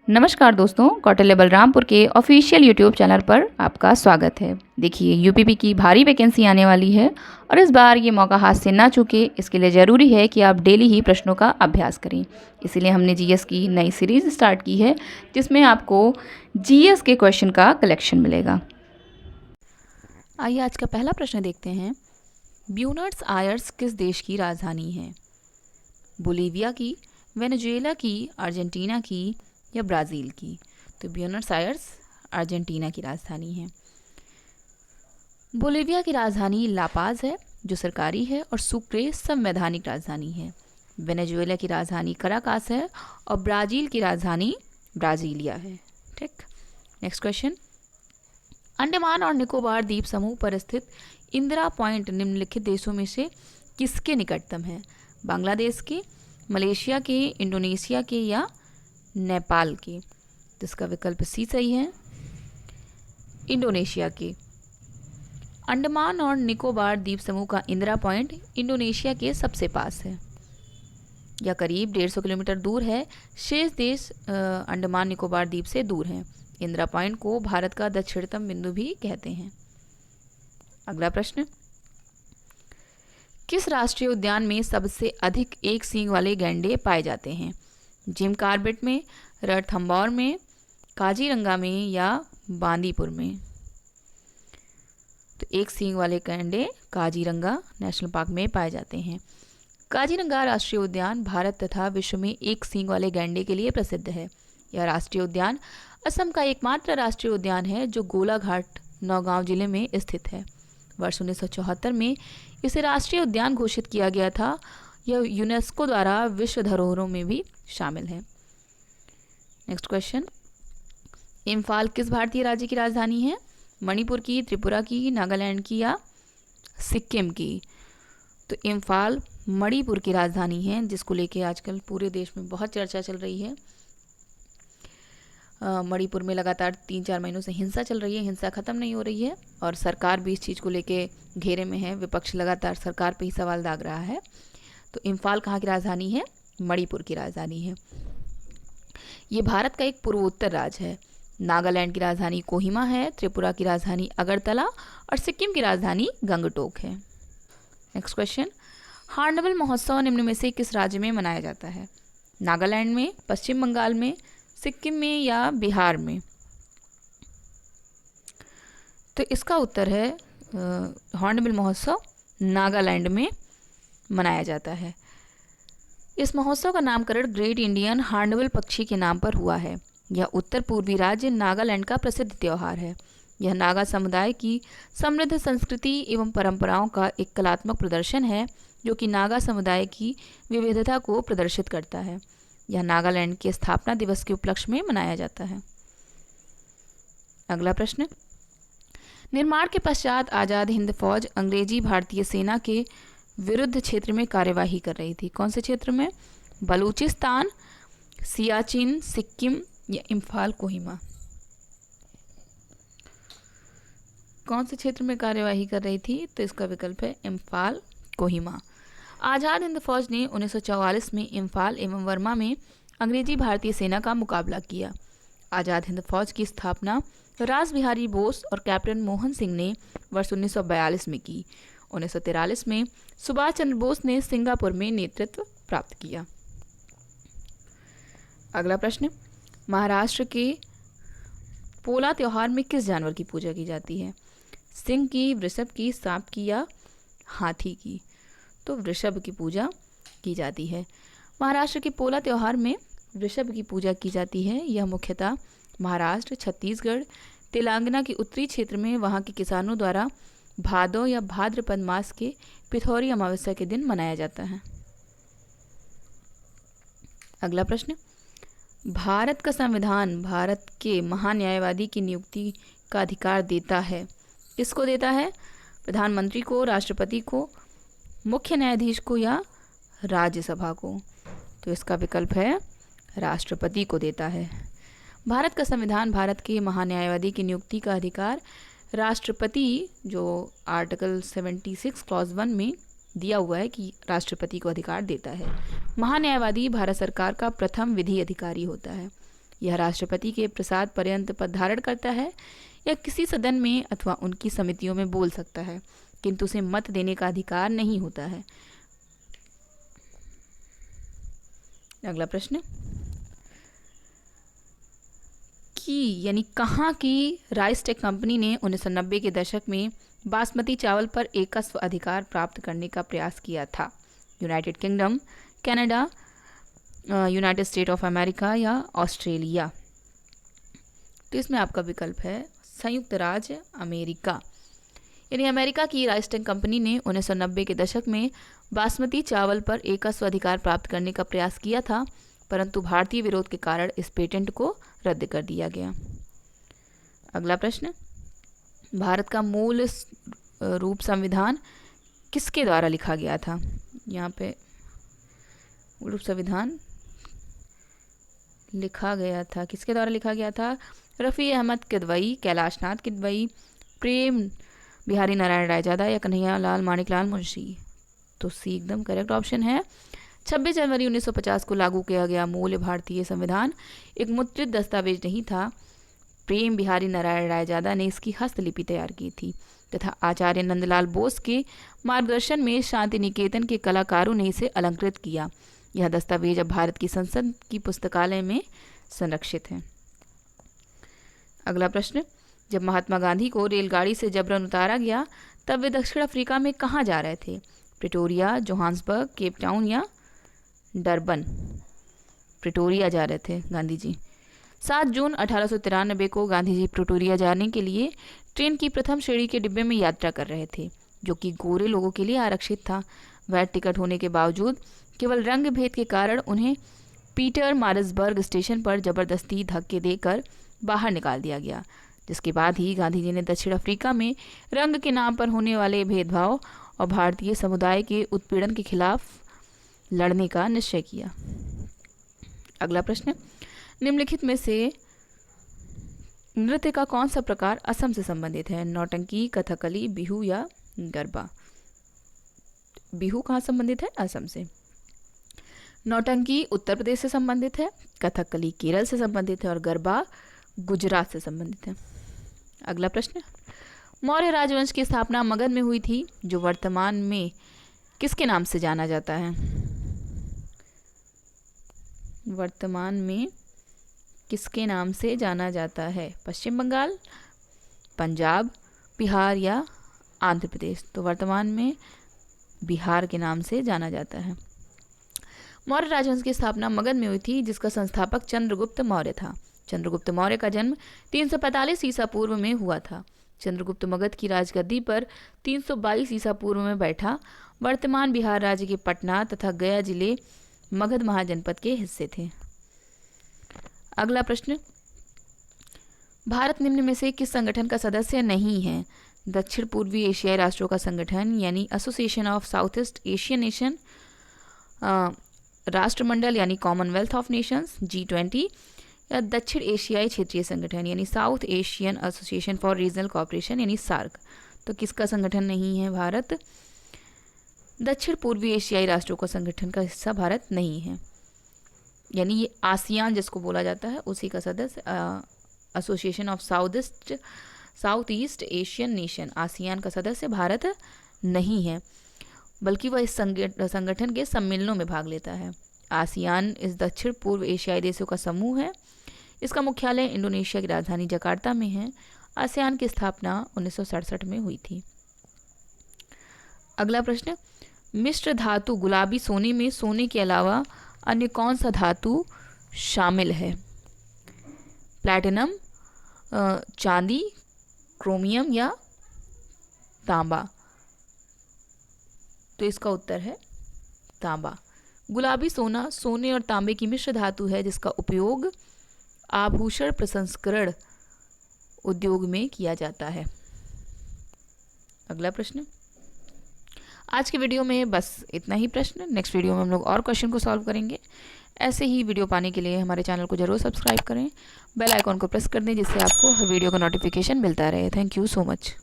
नमस्कार दोस्तों, कौटिल्य बलरामपुर के ऑफिशियल यूट्यूब चैनल पर आपका स्वागत है। देखिए, यूपीपी की भारी वैकेंसी आने वाली है और इस बार ये मौका हाथ से ना चूके, इसके लिए ज़रूरी है कि आप डेली ही प्रश्नों का अभ्यास करें। इसीलिए हमने जीएस की नई सीरीज़ स्टार्ट की है, जिसमें आपको जीएस के क्वेश्चन का कलेक्शन मिलेगा। आइए आज का पहला प्रश्न देखते हैं। ब्यूनस आयर्स किस देश की राजधानी है? बोलीविया की, वेनेजुएला की, अर्जेंटीना की या ब्राज़ील की? तो ब्यूनस आयर्स अर्जेंटीना की राजधानी है। बोलीविया की राजधानी लापाज है, जो सरकारी है, और सुक्रे संवैधानिक राजधानी है। वेनेजुएला की राजधानी कराकास है और ब्राज़ील की राजधानी ब्राज़ीलिया है। ठीक, नेक्स्ट क्वेश्चन। अंडमान और निकोबार द्वीप समूह पर स्थित इंदिरा पॉइंट निम्नलिखित देशों में से किसके निकटतम है? बांग्लादेश के, मलेशिया के, इंडोनेशिया के या नेपाल के? तो इसका विकल्प सी सही है, इंडोनेशिया के। अंडमान और निकोबार द्वीप समूह का इंदिरा पॉइंट इंडोनेशिया के सबसे पास है, या करीब 150 किलोमीटर दूर है। शेष देश अंडमान निकोबार द्वीप से दूर हैं। इंदिरा पॉइंट को भारत का दक्षिणतम बिंदु भी कहते हैं। अगला प्रश्न। किस राष्ट्रीय उद्यान में सबसे अधिक एक सींग वाले गैंडे पाए जाते हैं? जिम कॉर्बेट में, रणथंभौर में, काजीरंगा में या बांदीपुर में? तो एक सींग वाले गैंडे काजीरंगा नेशनल पार्क में पाए जाते हैं। काजीरंगा राष्ट्रीय उद्यान भारत तथा विश्व में एक सींग वाले गैंडे के लिए प्रसिद्ध है। यह राष्ट्रीय उद्यान असम का एकमात्र राष्ट्रीय उद्यान है जो गोलाघाट, नौगांव जिले में स्थित है। वर्ष 1974 में इसे राष्ट्रीय उद्यान घोषित किया गया था। यह यूनेस्को द्वारा विश्व धरोहरों में भी शामिल है। Next question. इम्फाल किस भारतीय राज्य की राजधानी है? मणिपुर की, त्रिपुरा की, नागालैंड की या सिक्किम की? तो इम्फाल मणिपुर की राजधानी है, जिसको लेके आजकल पूरे देश में बहुत चर्चा चल रही है। मणिपुर में लगातार 3-4 महीनों से हिंसा चल रही है, हिंसा खत्म नहीं हो रही है और सरकार भी इस चीज़ को लेके घेरे में है। विपक्ष लगातार सरकार पे ही सवाल दाग रहा है। तो इम्फाल कहाँ की राजधानी है? मणिपुर की राजधानी है। ये भारत का एक पूर्वोत्तर राज्य है। नागालैंड की राजधानी कोहिमा है, त्रिपुरा की राजधानी अगरतला और सिक्किम की राजधानी गंगटोक है। Next question. हार्नबिल महोत्सव निम्न में से किस राज्य में मनाया जाता है? नागालैंड में, पश्चिम बंगाल में, सिक्किम में या बिहार में? तो इसका उत्तर है हॉर्नबिल महोत्सव नागालैंड में मनाया जाता है। इस महोत्सव का नामकरण ग्रेट इंडियन हॉर्नबिल पक्षी के नाम पर हुआ है। यह उत्तर पूर्वी राज्य नागालैंड का प्रसिद्ध त्यौहार है। यह नागा समुदाय की समृद्ध संस्कृति एवं परंपराओं का एक कलात्मक प्रदर्शन है, जो कि नागा समुदाय की विविधता को प्रदर्शित करता है। यह नागालैंड के स्थापना दिवस के उपलक्ष्य में मनाया जाता है। अगला प्रश्न। निर्माण के पश्चात आज़ाद हिंद फौज अंग्रेजी भारतीय सेना के विरुद्ध क्षेत्र में कार्यवाही कर रही थी। कौन से क्षेत्र में? बलूचिस्तान, सियाचिन, सिक्किम या इम्फाल कोहिमा? कौन से क्षेत्र में कार्यवाही कर रही थी? तो इसका विकल्प है इम्फाल कोहिमा। आज़ाद हिंद फौज ने 1944 में इम्फाल एवं वर्मा में अंग्रेजी भारतीय सेना का मुकाबला किया। आज़ाद हिंद फौज की स्थापना रास बिहारी बोस और कैप्टन मोहन सिंह ने वर्ष 1942 में की। 1943 में सुभाष चंद्र बोस ने सिंगापुर में नेतृत्व प्राप्त किया। अगला प्रश्न। महाराष्ट्र के पोला त्योहार में किस जानवर की पूजा की जाती है? सिंह की, वृषभ की, सांप की या हाथी की? तो वृषभ की पूजा की जाती है। महाराष्ट्र के पोला त्योहार में वृषभ की पूजा की जाती है। यह मुख्यतः महाराष्ट्र, छत्तीसगढ़, तेलंगाना के उत्तरी क्षेत्र में वहाँ के किसानों द्वारा भादौ या भाद्रपद मास के पिथौरी अमावस्या के दिन मनाया जाता है। अगला प्रश्न। भारत का संविधान भारत के महान्यायवादी की नियुक्ति का अधिकार देता है। किसको देता है? प्रधानमंत्री को, राष्ट्रपति को, मुख्य न्यायाधीश को या राज्यसभा को? तो इसका विकल्प है राष्ट्रपति को देता है। भारत का संविधान भारत के महान्यायवादी की नियुक्ति का अधिकार राष्ट्रपति, जो आर्टिकल 76 क्लॉज 1 में दिया हुआ है कि राष्ट्रपति को अधिकार देता है। महान्यायवादी भारत सरकार का प्रथम विधि अधिकारी होता है। यह राष्ट्रपति के प्रसाद पर्यंत पद धारण करता है या किसी सदन में अथवा उनकी समितियों में बोल सकता है, किंतु उसे मत देने का अधिकार नहीं होता है। अगला प्रश्न, यानी कहाँ की राइस टेक कंपनी ने 1990 के दशक में बासमती चावल पर एकस्व अधिकार प्राप्त करने का प्रयास किया था? United kingdom, Canada, United state of America या ऑस्ट्रेलिया? तो इसमें आपका विकल्प है संयुक्त राज्य अमेरिका। यानी अमेरिका की राइस टेक कंपनी ने 1990 के दशक में बासमती चावल पर एकस्व अधिकार प्राप्त करने का प्रयास किया था, परंतु भारतीय विरोध के कारण इस पेटेंट को रद्द कर दिया गया। अगला प्रश्न, भारत का मूल रूप संविधान किसके द्वारा लिखा गया था? यहाँ पे मूल रूप संविधान लिखा गया था, किसके द्वारा लिखा गया था? रफ़ी अहमद किदवई, कैलाश नाथ किदवई, प्रेम बिहारी नारायण रायजादा या कन्हैया लाल माणिकलाल मुंशी? तो सी एकदम करेक्ट ऑप्शन है। 26 जनवरी 1950 को लागू किया गया मूल भारतीय संविधान एक मुद्रित दस्तावेज नहीं था। प्रेम बिहारी नारायण रायजादा ने इसकी हस्तलिपि तैयार की थी तथा आचार्य नंदलाल बोस के मार्गदर्शन में शांति निकेतन के कलाकारों ने इसे अलंकृत किया। यह दस्तावेज अब भारत की संसद की पुस्तकालय में संरक्षित है। अगला प्रश्न, जब महात्मा गांधी को रेलगाड़ी से जबरन उतारा गया तब वे दक्षिण अफ्रीका में कहाँ जा रहे थे? प्रिटोरिया, जोहान्सबर्ग, केप टाउन या डरबन? प्रिटोरिया जा रहे थे गांधी जी। 7 जून 1893 को गांधी जी प्रिटोरिया जाने के लिए ट्रेन की प्रथम श्रेणी के डिब्बे में यात्रा कर रहे थे, जो कि गोरे लोगों के लिए आरक्षित था। वैट टिकट होने के बावजूद केवल रंग भेद के कारण उन्हें पीटर मारिट्सबर्ग स्टेशन पर जबरदस्ती धक्के देकर बाहर निकाल दिया गया, जिसके बाद ही गांधी जी ने दक्षिण अफ्रीका में रंग के नाम पर होने वाले भेदभाव और भारतीय समुदाय के उत्पीड़न के खिलाफ लड़ने का निश्चय किया। अगला प्रश्न, निम्नलिखित में से नृत्य का कौन सा प्रकार असम से संबंधित है? नौटंकी, कथकली, बिहू या गरबा? बिहू कहाँ संबंधित है? असम से। नौटंकी उत्तर प्रदेश से संबंधित है, कथकली केरल से संबंधित है और गरबा गुजरात से संबंधित है। अगला प्रश्न, मौर्य राजवंश की स्थापना मगध में हुई थी, जो वर्तमान में किसके नाम से जाना जाता है? वर्तमान में किसके नाम से जाना जाता है? पश्चिम बंगाल, पंजाब, बिहार या आंध्र प्रदेश? तो वर्तमान में बिहार के नाम से जाना जाता है। मौर्य राजवंश की स्थापना मगध में हुई थी, जिसका संस्थापक चंद्रगुप्त मौर्य था। चंद्रगुप्त मौर्य का जन्म 345 ईसा पूर्व में हुआ था। चंद्रगुप्त मगध की राजगद्दी पर 322 ईसा पूर्व में बैठा। वर्तमान बिहार राज्य के पटना तथा गया जिले मगध महाजनपद के हिस्से थे। अगला प्रश्न, भारत निम्न में से किस संगठन का सदस्य नहीं है? दक्षिण पूर्वी एशियाई राष्ट्रों का संगठन यानी association of south east Asian nation, राष्ट्रमंडल यानी कॉमनवेल्थ ऑफ नेशंस G20 या दक्षिण एशियाई क्षेत्रीय संगठन यानी south Asian association for regional cooperation यानी सार्क? तो किसका संगठन नहीं है भारत? दक्षिण पूर्वी एशियाई राष्ट्रों का संगठन का हिस्सा भारत नहीं है, यानी ये आसियान जिसको बोला जाता है उसी का सदस्य association of south east Asian nation, ASEAN का सदस्य भारत नहीं है, बल्कि वह इस संगठन के सम्मेलनों में भाग लेता है। आसियान इस दक्षिण पूर्व एशियाई देशों का समूह है। इसका मुख्यालय इंडोनेशिया की राजधानी जकार्ता में है। आसियान की स्थापना 1967 में हुई थी। अगला प्रश्न, मिश्र धातु गुलाबी सोने में सोने के अलावा अन्य कौन सा धातु शामिल है? प्लैटिनम, चांदी, क्रोमियम या तांबा? तो इसका उत्तर है तांबा। गुलाबी सोना सोने और तांबे की मिश्र धातु है, जिसका उपयोग आभूषण प्रसंस्करण उद्योग में किया जाता है। अगला प्रश्न, आज के वीडियो में बस इतना ही प्रश्न। नेक्स्ट वीडियो में हम लोग और क्वेश्चन को सॉल्व करेंगे। ऐसे ही वीडियो पाने के लिए हमारे चैनल को जरूर सब्सक्राइब करें, बेल आइकॉन को प्रेस कर दें, जिससे आपको हर वीडियो का नोटिफिकेशन मिलता रहे। Thank you so much.